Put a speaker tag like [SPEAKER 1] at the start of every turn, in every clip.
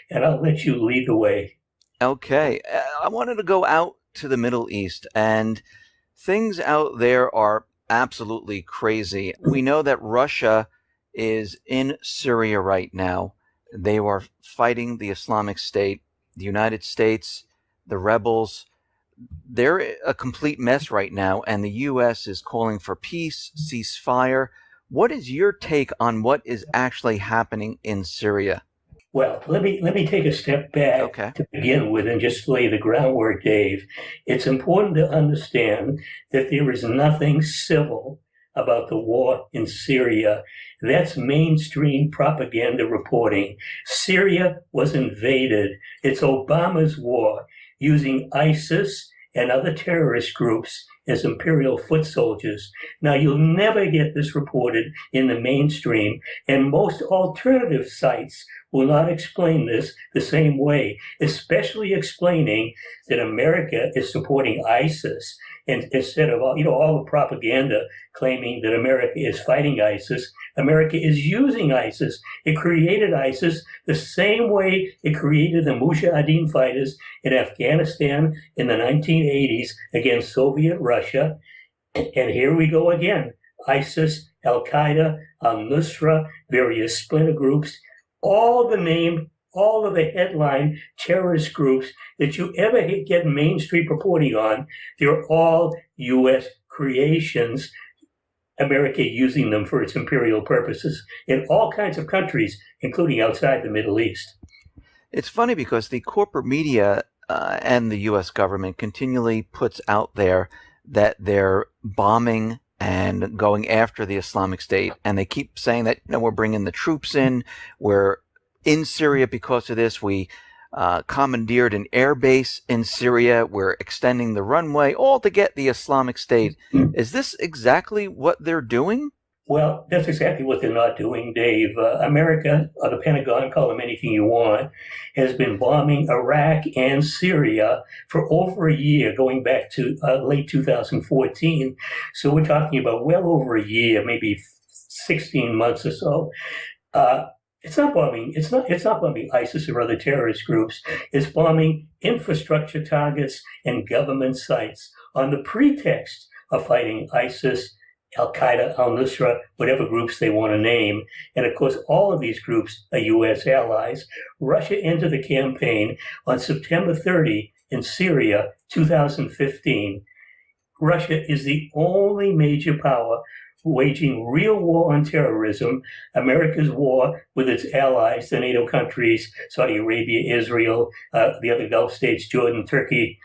[SPEAKER 1] and I'll let you lead the way.
[SPEAKER 2] Okay, I wanted to go out to the Middle East, and things out there are absolutely crazy. We know that Russia is in Syria right now. They are fighting the Islamic State. The United States, the rebels, they're a complete mess right now, and the U.S. is calling for peace, ceasefire. What is your take on what is actually happening in Syria?
[SPEAKER 1] Well, let me take a step back
[SPEAKER 2] Okay.
[SPEAKER 1] to begin with and just lay the groundwork, Dave. It's important to understand that there is nothing civil about the war in Syria. That's mainstream propaganda reporting. Syria was invaded. It's Obama's war using ISIS and other terrorist groups as imperial foot soldiers. Now, you'll never get this reported in the mainstream, and most alternative sites will not explain this the same way, especially explaining that America is supporting ISIS. And instead of all the propaganda claiming that America is fighting ISIS, America is using ISIS. It created ISIS the same way it created the Mujahideen fighters in Afghanistan in the 1980s against Soviet Russia. And here we go again. ISIS, Al Qaeda, Al Nusra, various splinter groups, all of the headline terrorist groups that you ever get mainstream reporting on, they're all U.S. creations, America using them for its imperial purposes in all kinds of countries, including outside the Middle East.
[SPEAKER 2] It's funny because the corporate media and the U.S. government continually puts out there that they're bombing and going after the Islamic State, and they keep saying that we're bringing the troops in, we're in Syria because of this, we commandeered an air base in Syria, we're extending the runway, all to get the Islamic State. Is this exactly what they're doing?
[SPEAKER 1] Well, that's exactly what they're not doing, Dave. America, or the Pentagon, call them anything you want, has been bombing Iraq and Syria for over a year, going back to late 2014. So we're talking about well over a year, maybe 16 months or so. Uh, it's not bombing. It's not bombing ISIS or other terrorist groups. It's bombing infrastructure targets and government sites on the pretext of fighting ISIS, Al Qaeda, Al Nusra, whatever groups they want to name. And of course, all of these groups are U.S. allies. Russia entered the campaign on September 30 in Syria, 2015. Russia is the only major power waging real war on terrorism, America's war with its allies, the NATO countries, Saudi Arabia, Israel, the other Gulf states, Jordan, Turkey.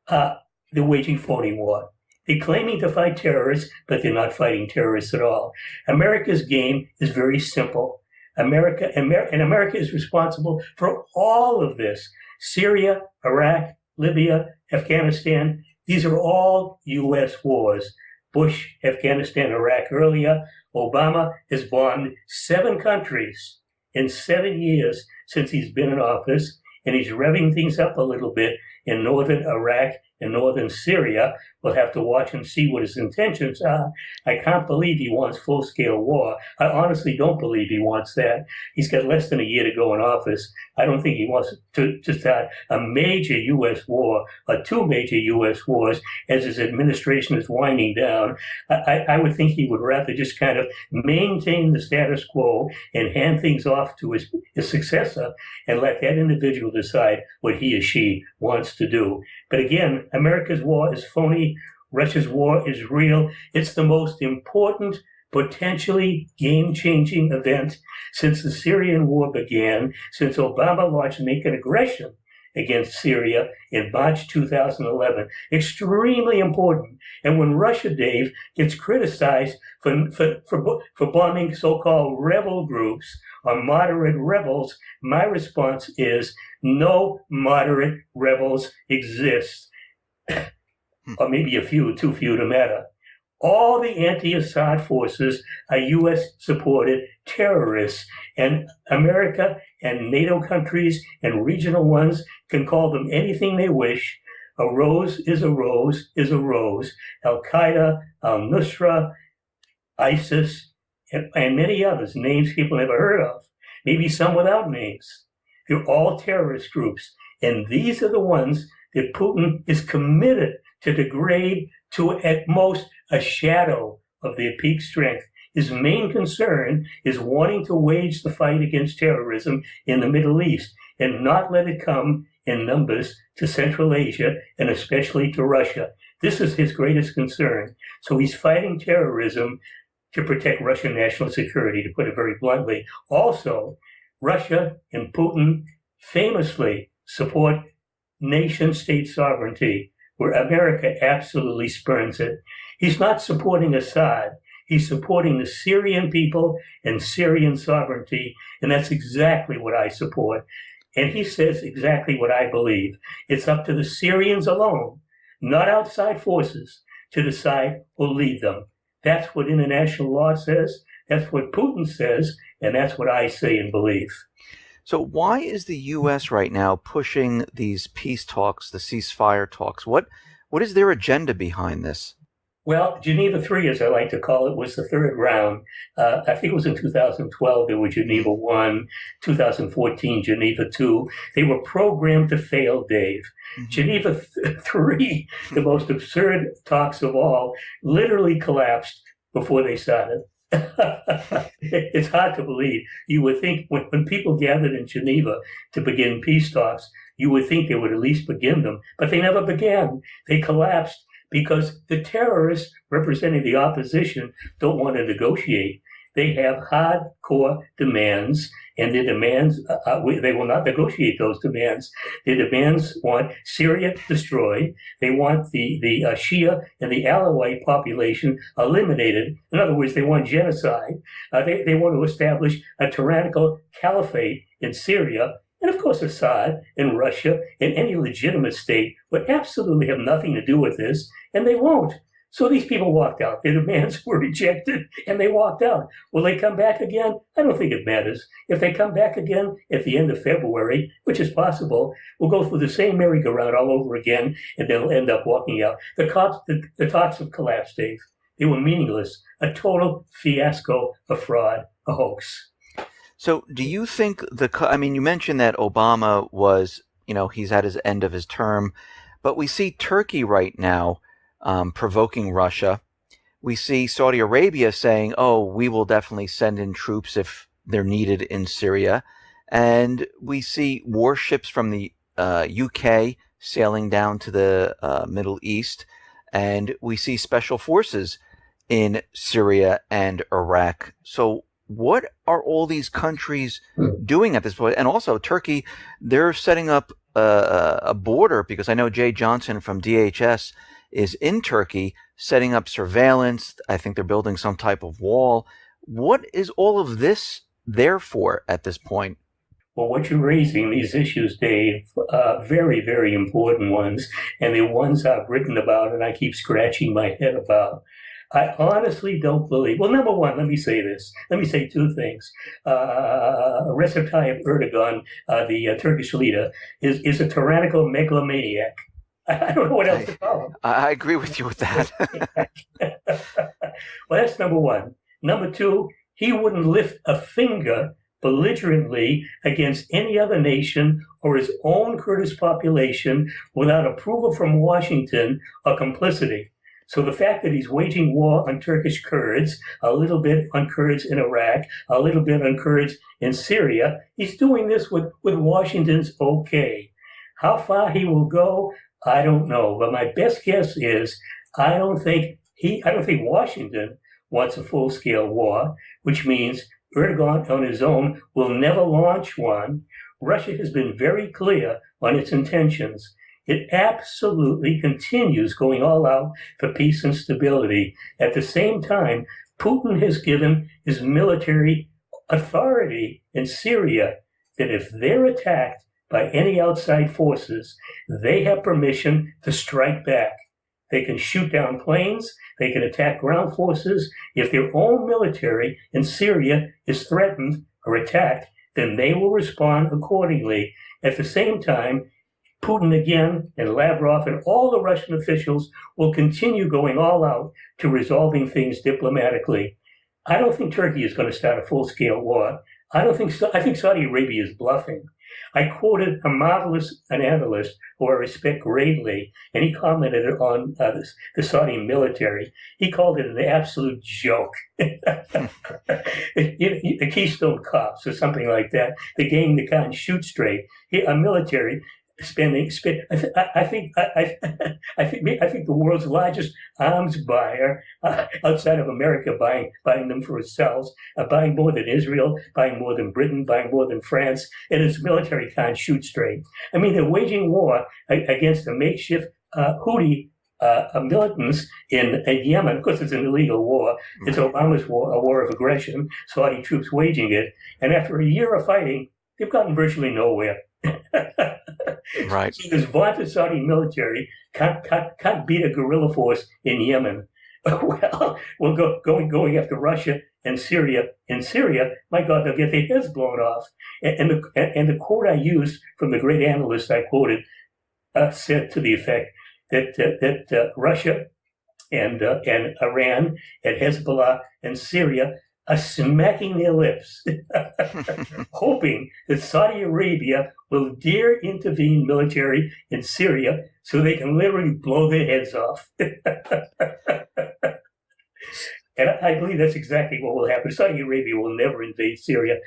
[SPEAKER 1] They're waging phony war. They're claiming to fight terrorists, but they're not fighting terrorists at all. America's game is very simple. America is responsible for all of this. Syria, Iraq, Libya, Afghanistan, these are all U.S. wars. Bush, Afghanistan, Iraq earlier. Obama has bombed 7 countries in 7 years since he's been in office, and he's revving things up a little bit in northern Iraq and northern Syria. We'll have to watch and see what his intentions are. I can't believe he wants full-scale war. I honestly don't believe he wants that. He's got less than a year to go in office. I don't think he wants to start a major U.S. war or 2 major U.S. wars as his administration is winding down. I would think he would rather just kind of maintain the status quo and hand things off to his successor and let that individual decide what he or she wants to do. But again, America's war is phony. Russia's war is real. It's the most important, potentially game-changing event since the Syrian war began, since Obama launched naked aggression against Syria in March 2011. Extremely important. And when Russia, Dave, gets criticized for bombing so-called rebel groups or moderate rebels, my response is no moderate rebels exist. Or maybe a few, too few to matter. All the anti-Assad forces are U.S.-supported terrorists, and America and NATO countries and regional ones can call them anything they wish. A rose is a rose is a rose. Al-Qaeda, al-Nusra, ISIS, and many others, names people never heard of, maybe some without names. They're all terrorist groups. And these are the ones that Putin is committed to degrade to at most a shadow of their peak strength. His main concern is wanting to wage the fight against terrorism in the Middle East and not let it come in numbers to Central Asia and especially to Russia. This is his greatest concern. So he's fighting terrorism to protect Russian national security, to put it very bluntly. Also, Russia and Putin famously support nation-state sovereignty, where America absolutely spurns it. He's not supporting Assad. He's supporting the Syrian people and Syrian sovereignty, and that's exactly what I support. And he says exactly what I believe. It's up to the Syrians alone, not outside forces, to decide who'll lead them. That's what international law says, that's what Putin says, and that's what I say and believe.
[SPEAKER 2] So why is the U.S. right now pushing these peace talks, the ceasefire talks? What is their agenda behind this?
[SPEAKER 1] Well, Geneva 3, as I like to call it, was the third round. I think it was in 2012, there was Geneva 1, 2014, Geneva 2. They were programmed to fail, Dave. Mm-hmm. Geneva 3, the most absurd talks of all, literally collapsed before they started. It's hard to believe. You would think when people gathered in Geneva to begin peace talks, you would think they would at least begin them, but they never began. They collapsed because the terrorists representing the opposition don't want to negotiate. They have hardcore demands, and their demands, they will not negotiate those demands. Their demands want Syria destroyed. They want the Shia and the Alawite population eliminated. In other words, they want genocide. They want to establish a tyrannical caliphate in Syria. And of course, Assad and Russia and any legitimate state would absolutely have nothing to do with this, and they won't. So these people walked out. Their demands were rejected, and they walked out. Will they come back again? I don't think it matters. If they come back again at the end of February, which is possible, we'll go through the same merry-go-round all over again, and they'll end up walking out. The talks have collapsed, Dave. They were meaningless, a total fiasco, a fraud, a hoax.
[SPEAKER 2] So do you think you mentioned that Obama was, he's at his end of his term, but we see Turkey right now provoking Russia. We see Saudi Arabia saying, oh, we will definitely send in troops if they're needed in Syria. And we see warships from the UK sailing down to the Middle East. And we see special forces in Syria and Iraq. So what are all these countries doing at this point? And also Turkey, they're setting up a border, because I know Jay Johnson from DHS is in Turkey setting up surveillance. I think they're building some type of wall. What is all of this there for at this point?
[SPEAKER 1] Well, what you're raising, these issues, Dave, very, very important ones, and they're ones I've written about and I keep scratching my head about. I honestly don't believe. Well, number one, let me say this. Let me say two things. Recep Tayyip Erdogan, the Turkish leader, is a tyrannical megalomaniac. I don't know what else to call him.
[SPEAKER 2] I agree with you with that.
[SPEAKER 1] Well, that's number one. Number two, he wouldn't lift a finger belligerently against any other nation or his own Kurdish population without approval from Washington or complicity. So the fact that he's waging war on Turkish Kurds, a little bit on Kurds in Iraq, a little bit on Kurds in Syria, he's doing this with Washington's okay. How far he will go, I don't know. But my best guess is I don't think Washington wants a full-scale war, which means Erdogan on his own will never launch one. Russia has been very clear on its intentions. It absolutely continues going all out for peace and stability. At the same time, Putin has given his military authority in Syria that if they're attacked by any outside forces, they have permission to strike back. They can shoot down planes. They can attack ground forces. If their own military in Syria is threatened or attacked, then they will respond accordingly. At the same time, Putin again and Lavrov and all the Russian officials will continue going all out to resolving things diplomatically. I don't think Turkey is going to start a full-scale war. I think Saudi Arabia is bluffing. I quoted a marvelous an analyst who I respect greatly, and he commented on the Saudi military. He called it an absolute joke. The Keystone Cops or something like that, the gang that can't shoot straight. A military I think I think the world's largest arms buyer outside of America buying them for itself, buying more than Israel, buying more than Britain, buying more than France, and its military can't shoot straight. I mean, they're waging war against a makeshift Houthi militants in Yemen. Of course, it's an illegal war. It's Obama's war, a war of aggression. Saudi troops waging it, and after a year of fighting, they've gotten virtually nowhere.
[SPEAKER 2] Right.
[SPEAKER 1] So this vaunted Saudi military can't beat a guerrilla force in Yemen. Well, going after Russia and Syria. In Syria, my God, they'll get their heads blown off. And the quote I used from the great analyst I quoted said to the effect that Russia and Iran and Hezbollah and Syria are smacking their lips, hoping that Saudi Arabia will dare intervene military in Syria so they can literally blow their heads off. And I believe that's exactly what will happen. Saudi Arabia will never invade Syria,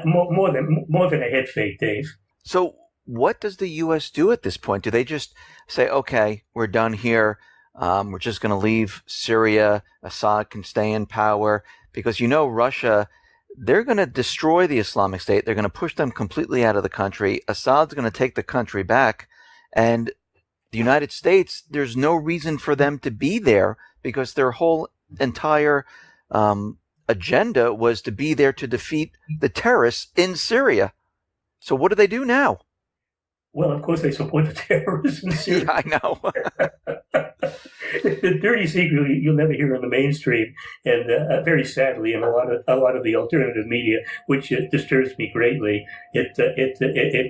[SPEAKER 1] more than a head fake, Dave.
[SPEAKER 2] So what does the U.S. do at this point? Do they just say, okay, we're done here. We're just going to leave Syria. Assad can stay in power. Because Russia, they're going to destroy the Islamic State. They're going to push them completely out of the country. Assad's going to take the country back. And the United States, there's no reason for them to be there because their whole entire agenda was to be there to defeat the terrorists in Syria. So what do they do now?
[SPEAKER 1] Well, of course, they support the terrorists in Syria.
[SPEAKER 2] Yeah, I know.
[SPEAKER 1] The dirty secret you'll never hear in the mainstream, and very sadly, in a lot of the alternative media, which disturbs me greatly. It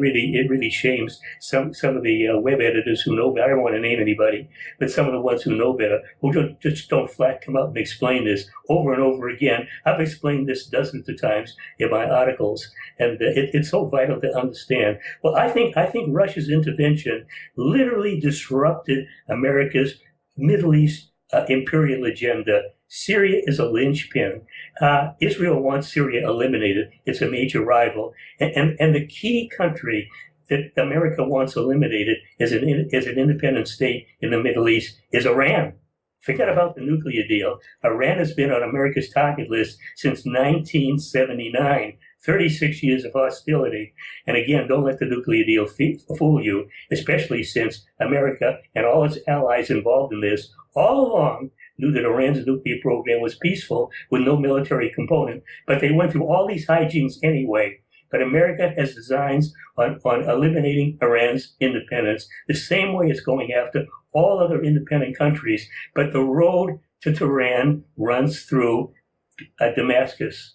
[SPEAKER 1] really shames some of the web editors who know better. I don't want to name anybody, but some of the ones who know better, who just don't flat come out and explain this over and over again. I've explained this dozens of times in my articles, and it's so vital to understand. Well, I think Russia's intervention literally disrupted America's Middle East imperial agenda. Syria is a linchpin. Israel wants Syria eliminated. It's a major rival. And the key country that America wants eliminated as an independent state in the Middle East is Iran. Forget about the nuclear deal. Iran has been on America's target list since 1979. 36 years of hostility. And again, don't let the nuclear deal fool you, especially since America and all its allies involved in this all along knew that Iran's nuclear program was peaceful with no military component, but they went through all these hijinks anyway. But America has designs on eliminating Iran's independence the same way it's going after all other independent countries. But the road to Tehran runs through Damascus.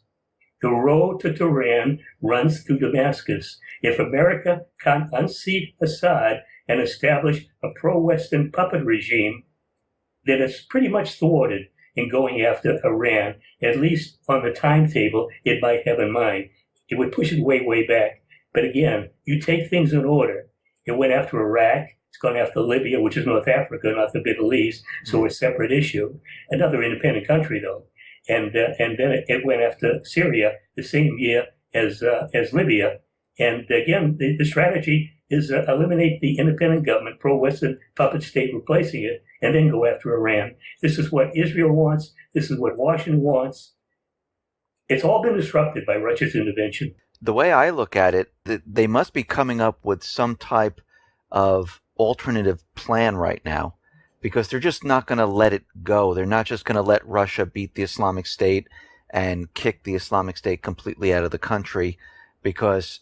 [SPEAKER 1] The road to Tehran runs through Damascus. If America can't unseat Assad and establish a pro-Western puppet regime, then it's pretty much thwarted in going after Iran, at least on the timetable it might have in mind. It would push it way, way back. But again, you take things in order. It went after Iraq. It's gone after Libya, which is North Africa, not the Middle East, so a separate issue. Another independent country, though. And then it went after Syria the same year as Libya. And again, the strategy is eliminate the independent government, pro-Western puppet state replacing it, and then go after Iran. This is what Israel wants. This is what Washington wants. It's all been disrupted by Russia's intervention.
[SPEAKER 2] The way I look at it, they must be coming up with some type of alternative plan right now, because they're just not going to let it go. They're not just going to let Russia beat the Islamic State and kick the Islamic State completely out of the country, because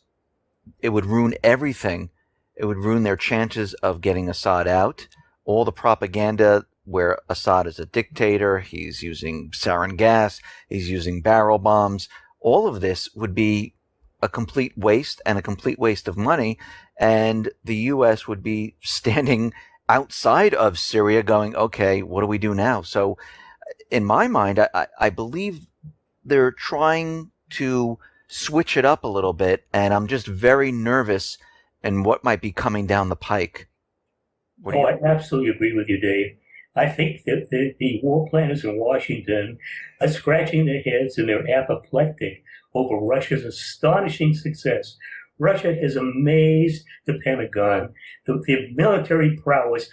[SPEAKER 2] it would ruin everything. It would ruin their chances of getting Assad out. All the propaganda where Assad is a dictator, he's using sarin gas, he's using barrel bombs. All of this would be a complete waste and a complete waste of money. And the U.S. would be standing outside of Syria going, okay, what do we do now? So in my mind, I believe they're trying to switch it up a little bit. And I'm just very nervous and what might be coming down the pike? What do
[SPEAKER 1] Oh,
[SPEAKER 2] you?
[SPEAKER 1] I absolutely agree with you, Dave. I think that the war planners in Washington are scratching their heads and they're apoplectic over Russia's astonishing success. Russia has amazed the Pentagon. The military prowess,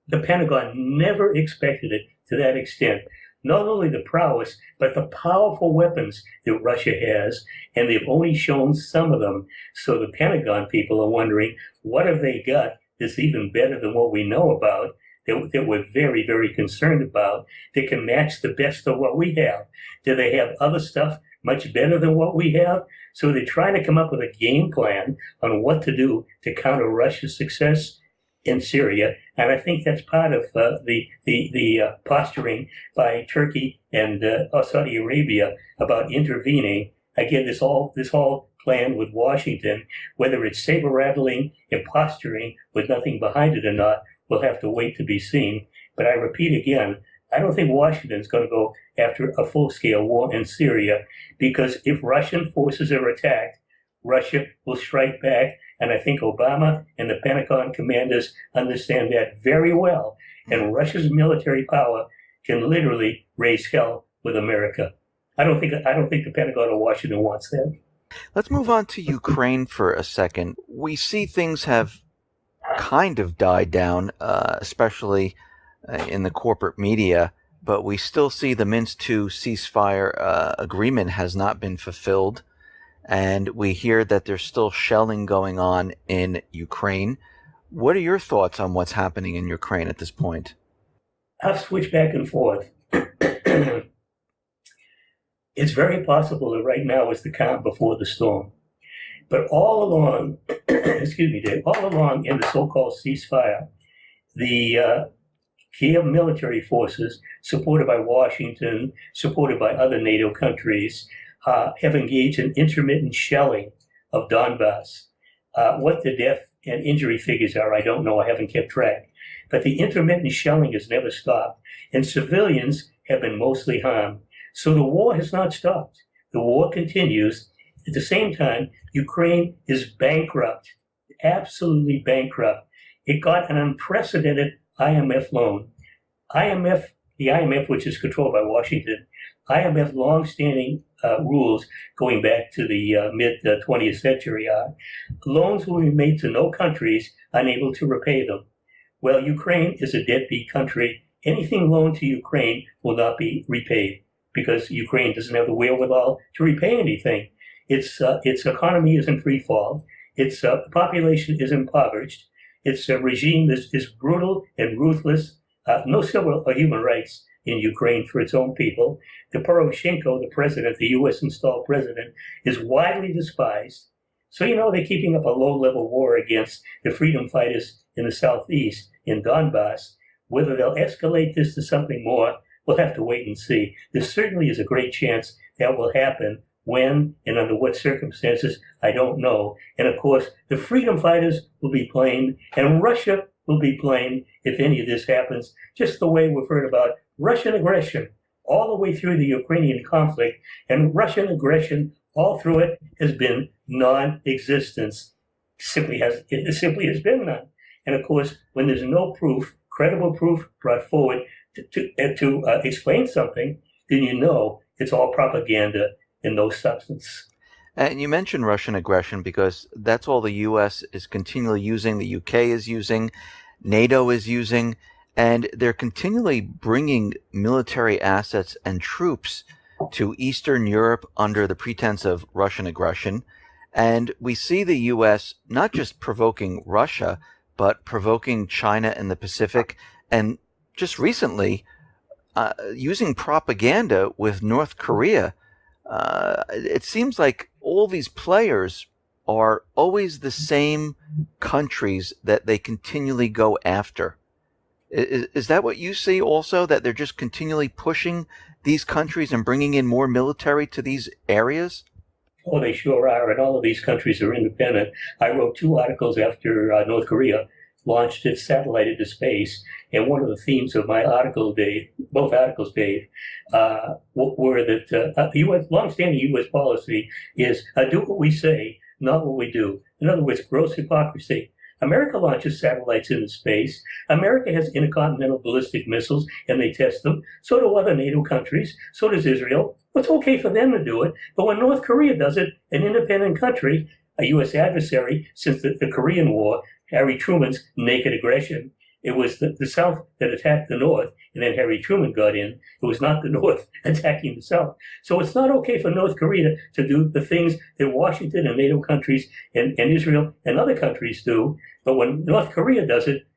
[SPEAKER 1] the Pentagon never expected it to that extent. Not only the prowess, but the powerful weapons that Russia has, and they've only shown some of them. So the Pentagon people are wondering, what have they got that's even better than what we know about, that we're very, very concerned about, that can match the best of what we have? Do they have other stuff much better than what we have? So they're trying to come up with a game plan on what to do to counter Russia's success in Syria, and I think that's part of the posturing by Turkey and Saudi Arabia about intervening. Again, this whole plan with Washington, whether it's saber rattling and posturing with nothing behind it or not, we'll have to wait to be seen. But I repeat again, I don't think Washington's going to go after a full-scale war in Syria, because if Russian forces are attacked, Russia will strike back. And I think Obama and the Pentagon commanders understand that very well. And Russia's military power can literally raise hell with America. I don't think the Pentagon or Washington wants that.
[SPEAKER 2] Let's move on to Ukraine for a second. We see things have kind of died down, especially in the corporate media, but we still see the Minsk II ceasefire agreement has not been fulfilled. And we hear that there's still shelling going on in Ukraine. What are your thoughts on what's happening in Ukraine at this point?
[SPEAKER 1] I've switched back and forth. It's very possible that right now is the calm before the storm. But all along, excuse me, Dave, all along in the so-called ceasefire, the Kiev military forces, supported by Washington, supported by other NATO countries, have engaged in intermittent shelling of Donbass. What the death and injury figures are, I don't know. I haven't kept track. But the intermittent shelling has never stopped, and civilians have been mostly harmed. So the war has not stopped. The war continues. At the same time, Ukraine is bankrupt, absolutely bankrupt. It got an unprecedented IMF loan. The IMF, which is controlled by Washington, IMF long-standing rules going back to the mid-20th century are loans will be made to no countries unable to repay them. Well, Ukraine is a deadbeat country. Anything loaned to Ukraine will not be repaid because Ukraine doesn't have the wherewithal to repay anything. Its economy is in free fall. Its population is impoverished. Its regime is brutal and ruthless. No civil or human rights in Ukraine for its own people. The Poroshenko, the president, the U.S. installed president, is widely despised. So, they're keeping up a low-level war against the freedom fighters in the southeast, in Donbass. Whether they'll escalate this to something more, we'll have to wait and see. There certainly is a great chance that will happen. When and under what circumstances, I don't know. And of course, the freedom fighters will be blamed, and Russia will be blamed if any of this happens, just the way we've heard about Russian aggression all the way through the Ukrainian conflict, and Russian aggression all through it has been non-existent. It simply has been none. And of course, when there's no proof, credible proof brought forward to explain something, then it's all propaganda and no substance.
[SPEAKER 2] And you mentioned Russian aggression because that's all the U.S. is continually using, the U.K. is using, NATO is using, and they're continually bringing military assets and troops to Eastern Europe under the pretense of Russian aggression. And we see the U.S. not just provoking Russia, but provoking China and the Pacific, and just recently using propaganda with North Korea. It seems like all these players are always the same countries that they continually go after. Is that what you see also, that they're just continually pushing these countries and bringing in more military to these areas?
[SPEAKER 1] Oh, they sure are. And all of these countries are independent. I wrote 2 articles after North Korea launched its satellite into space. And one of the themes of my article, Dave, both articles, Dave, were that the long-standing U.S. policy is do what we say, not what we do. In other words, gross hypocrisy. America launches satellites into space. America has intercontinental ballistic missiles and they test them. So do other NATO countries. So does Israel. It's okay for them to do it. But when North Korea does it, an independent country, a U.S. adversary since the Korean War, Harry Truman's naked aggression, it was the South that attacked the North, and then Harry Truman got in. It was not the North attacking the South. So it's not okay for North Korea to do the things that Washington and NATO countries and Israel and other countries do. But when North Korea does it,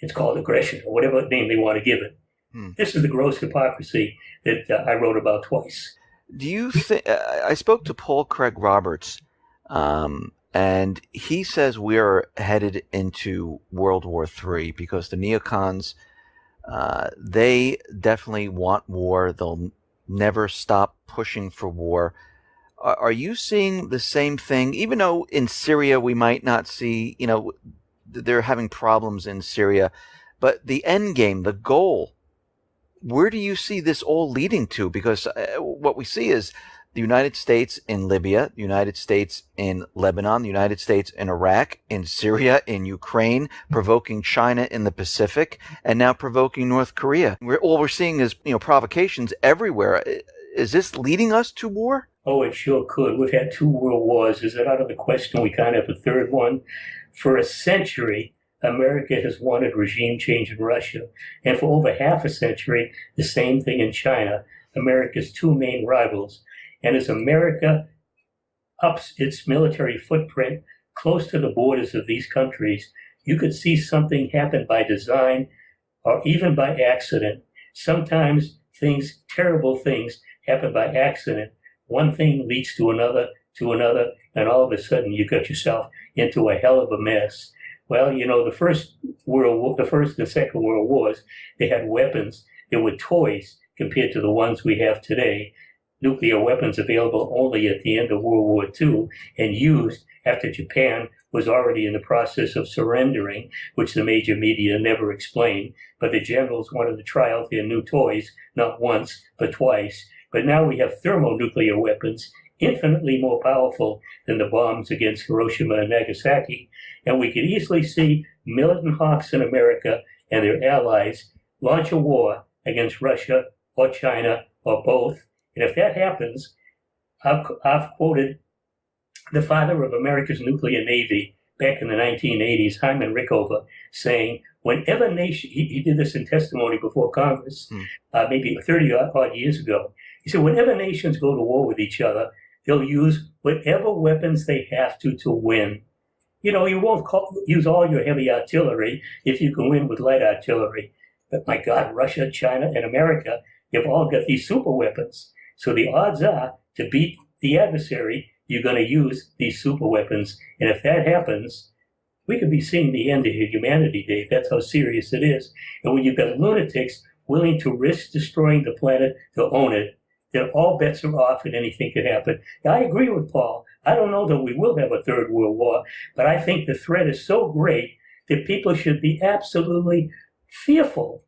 [SPEAKER 1] it's called aggression, or whatever name they want to give it. This is the gross hypocrisy that I wrote about twice.
[SPEAKER 2] Do you think I spoke to Paul Craig Roberts, and he says we're headed into World War III because the neocons, they definitely want war. They'll never stop pushing for war. Are you seeing the same thing? Even though in Syria we might not see, they're having problems in Syria, but the end game, the goal, where do you see this all leading to? Because what we see is the United States in Libya, the United States in Lebanon, the United States in Iraq, in Syria, in Ukraine, provoking China in the Pacific, and now provoking North Korea. All we're seeing is, provocations everywhere. Is this leading us to war?
[SPEAKER 1] Oh, it sure could. We've had 2 world wars. Is it out of the question we can't have a third one? For a century, America has wanted regime change in Russia. And for over half a century, the same thing in China, America's 2 main rivals. And as America ups its military footprint close to the borders of these countries, you could see something happen by design or even by accident. Sometimes terrible things happen by accident. One thing leads to another, and all of a sudden you got yourself into a hell of a mess. Well, the first and Second World Wars, they had weapons that were toys compared to the ones we have today. Nuclear weapons available only at the end of World War II and used after Japan was already in the process of surrendering, which the major media never explained. But the generals wanted to try out their new toys, not once, but twice. But now we have thermonuclear weapons, infinitely more powerful than the bombs against Hiroshima and Nagasaki. And we could easily see militant hawks in America and their allies launch a war against Russia or China or both. And if that happens, I've quoted the father of America's nuclear navy back in the 1980s, Hyman Rickover, saying, whenever nation, he did this in testimony before Congress, maybe 30 odd years ago. He said, whenever nations go to war with each other, they'll use whatever weapons they have to win. You won't use all your heavy artillery if you can win with light artillery. But my God, Russia, China, and America, they've all got these super weapons. So the odds are to beat the adversary, you're going to use these super weapons. And if that happens, we could be seeing the end of humanity, Dave. That's how serious it is. And when you've got lunatics willing to risk destroying the planet to own it, then all bets are off and anything could happen. Now, I agree with Paul. I don't know that we will have a 3rd World War, but I think the threat is so great that people should be absolutely fearful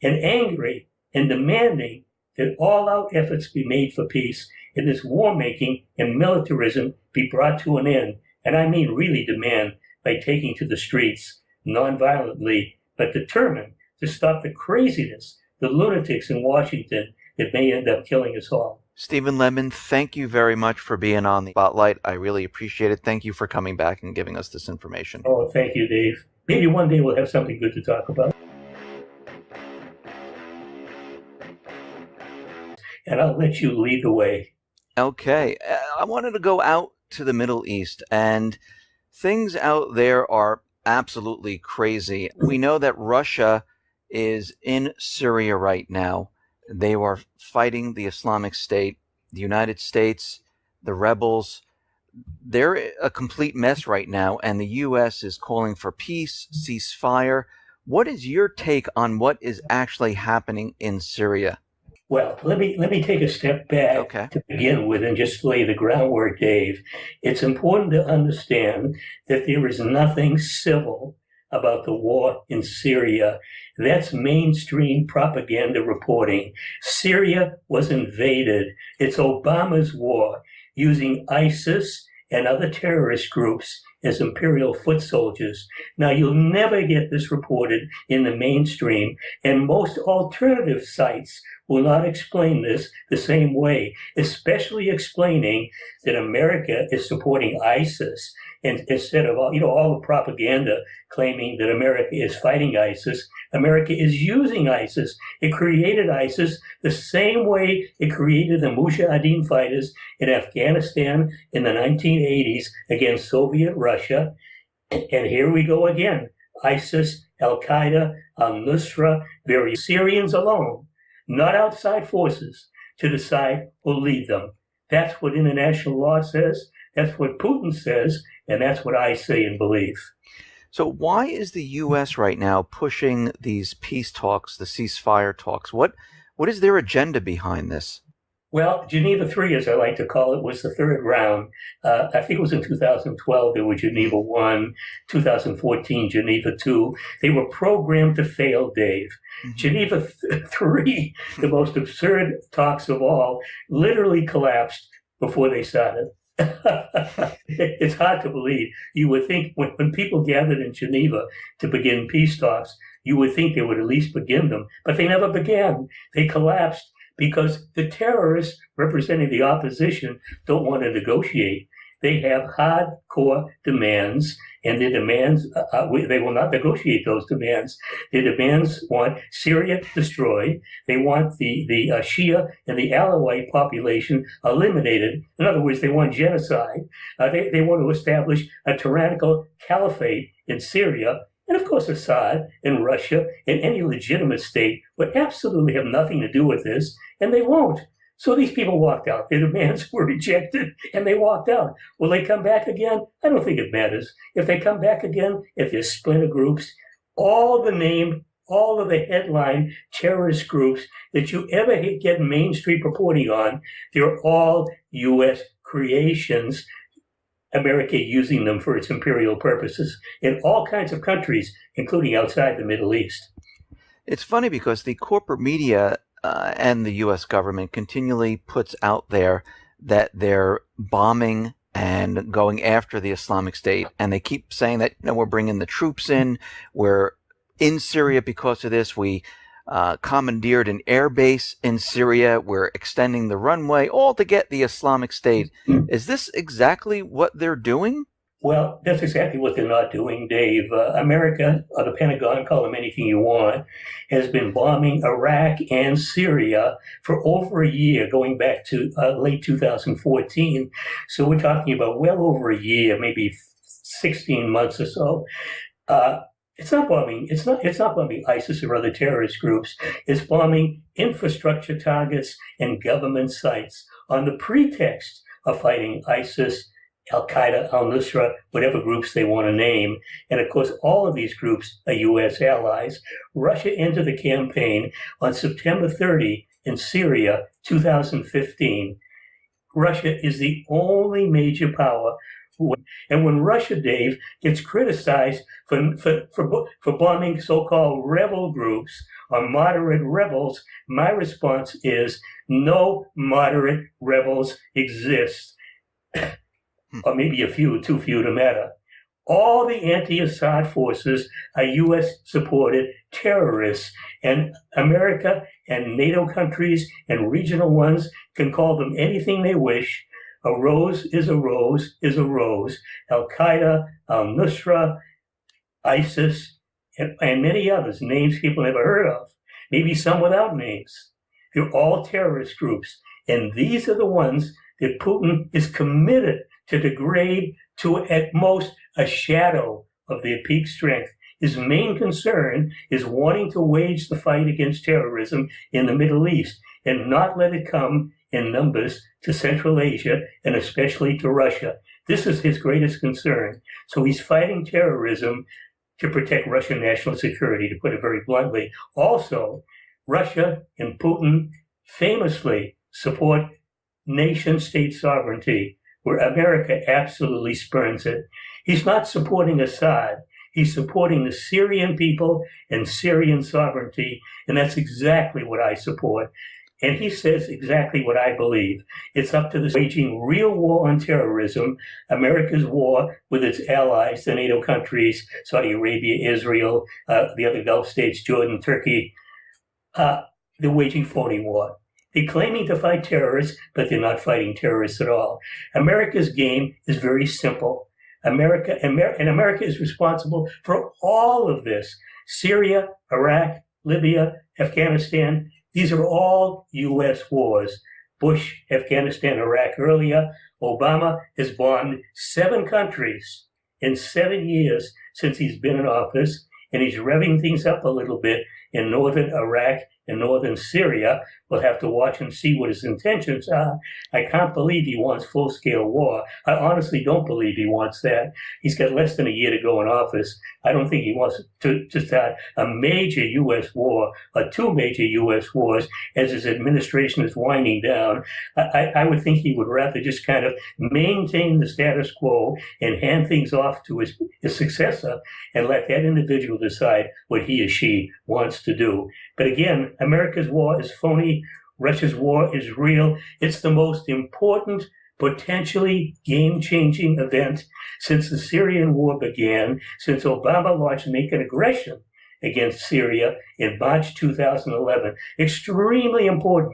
[SPEAKER 1] and angry and demanding that all-out efforts be made for peace and this war-making and militarism be brought to an end. And I mean really demand by taking to the streets, non-violently, but determined to stop the craziness, the lunatics in Washington that may end up killing us all.
[SPEAKER 2] Stephen Lendman, thank you very much for being on the spotlight. I really appreciate it. Thank you for coming back and giving us this information.
[SPEAKER 1] Oh, thank you, Dave. Maybe one day we'll have something good to talk about. And I'll let you lead the way.
[SPEAKER 2] Okay. I wanted to go out to the Middle East, and things out there are absolutely crazy. We know that Russia is in Syria right now. They are fighting the Islamic State. The United States, the rebels, they're a complete mess right now, and the U.S. is calling for peace, ceasefire. What is your take on what is actually happening in Syria?
[SPEAKER 1] Well, let me take a step back to begin with and just lay the groundwork, Dave. It's important to understand that there is nothing civil about the war in Syria. That's mainstream propaganda reporting. Syria was invaded. It's Obama's war using ISIS and other terrorist groups as imperial foot soldiers. Now, you'll never get this reported in the mainstream, and most alternative sites will not explain this the same way, especially explaining that America is supporting ISIS. And instead of all the propaganda claiming that America is fighting ISIS, America is using ISIS. It created ISIS the same way it created the Mujahideen fighters in Afghanistan in the 1980s against Soviet Russia. And here we go again. ISIS, Al-Qaeda, al-Nusra, various Syrians alone, not outside forces, to decide who'll lead them. That's what international law says. That's what Putin says. And that's what I say and believe.
[SPEAKER 2] So why is the U.S. right now pushing these peace talks, the ceasefire talks? What is their agenda behind this?
[SPEAKER 1] Well, Geneva 3, as I like to call it, was the third round. I think it was in 2012, there was Geneva 1, 2014, Geneva 2. They were programmed to fail, Dave. Mm-hmm. Geneva 3, the most absurd talks of all, literally collapsed before they started. It's hard to believe. You would think when people gathered in Geneva to begin peace talks, you would think they would at least begin them, but they never began. They collapsed because the terrorists representing the opposition don't want to negotiate. They have hardcore demands, and their demands, they will not negotiate those demands. Their demands want Syria destroyed. They want the Shia and the Alawite population eliminated. In other words, they want genocide. They want to establish a tyrannical caliphate in Syria. And of course, Assad and Russia and any legitimate state would absolutely have nothing to do with this, and they won't. So these people walked out. Their demands were rejected, and they walked out. Will they come back again? I don't think it matters. If they come back again, if there's splinter groups, all of the headline terrorist groups that you ever get mainstream reporting on, they're all U.S. creations, America using them for its imperial purposes in all kinds of countries, including outside the Middle East.
[SPEAKER 2] It's funny because the corporate media and the U.S. government continually puts out there that they're bombing and going after the Islamic State. And they keep saying that, we're bringing the troops in. We're in Syria because of this. We commandeered an air base in Syria. We're extending the runway, all to get the Islamic State. Is this exactly what they're doing?
[SPEAKER 1] Well, that's exactly what they're not doing, Dave. America, or the Pentagon, call them anything you want, has been bombing Iraq and Syria for over a year, going back to late 2014. So we're talking about well over a year, maybe 16 months or so. It's not bombing. It's not bombing ISIS or other terrorist groups. It's bombing infrastructure targets and government sites on the pretext of fighting ISIS, Al-Qaeda, al-Nusra, whatever groups they want to name. And of course, all of these groups are U.S. allies. Russia entered the campaign on September 30 in Syria, 2015. Russia is the only major power. And when Russia, Dave, gets criticized for bombing so-called rebel groups or moderate rebels, my response is no moderate rebels exist. Or maybe a few, too few to matter. All the anti-Assad forces are U.S.-supported terrorists, and America and NATO countries and regional ones can call them anything they wish. A rose is a rose is a rose. Al-Qaeda, al-Nusra, ISIS, and many others, names people never heard of, maybe some without names. They're all terrorist groups, and these are the ones that Putin is committed to degrade to, at most, a shadow of their peak strength. His main concern is wanting to wage the fight against terrorism in the Middle East and not let it come in numbers to Central Asia and especially to Russia. This is his greatest concern. So he's fighting terrorism to protect Russian national security, to put it very bluntly. Also, Russia and Putin famously support nation-state sovereignty, where America absolutely spurns it. He's not supporting Assad. He's supporting the Syrian people and Syrian sovereignty, and that's exactly what I support. And he says exactly what I believe. It's up to the waging real war on terrorism, America's war with its allies, the NATO countries, Saudi Arabia, Israel, the other Gulf states, Jordan, Turkey. Uh, they're waging phony war. They're claiming to fight terrorists, but they're not fighting terrorists at all. America's game is very simple. America is responsible for all of this. Syria, Iraq, Libya, Afghanistan, these are all U.S. wars. Bush, Afghanistan, Iraq earlier. Obama has bombed 7 countries in 7 years since he's been in office, and he's revving things up a little bit in northern Iraq and northern Syria. We'll have to watch and see what his intentions are. I can't believe he wants full-scale war. I honestly don't believe he wants that. He's got less than a year to go in office. I don't think he wants to start a major U.S. war or 2 major U.S. wars as his administration is winding down. I would think he would rather just kind of maintain the status quo and hand things off to his successor and let that individual decide what he or she wants to do. But again, America's war is phony. Russia's war is real. It's the most important, potentially game-changing event since the Syrian war began, since Obama launched naked aggression against Syria in March 2011. Extremely important.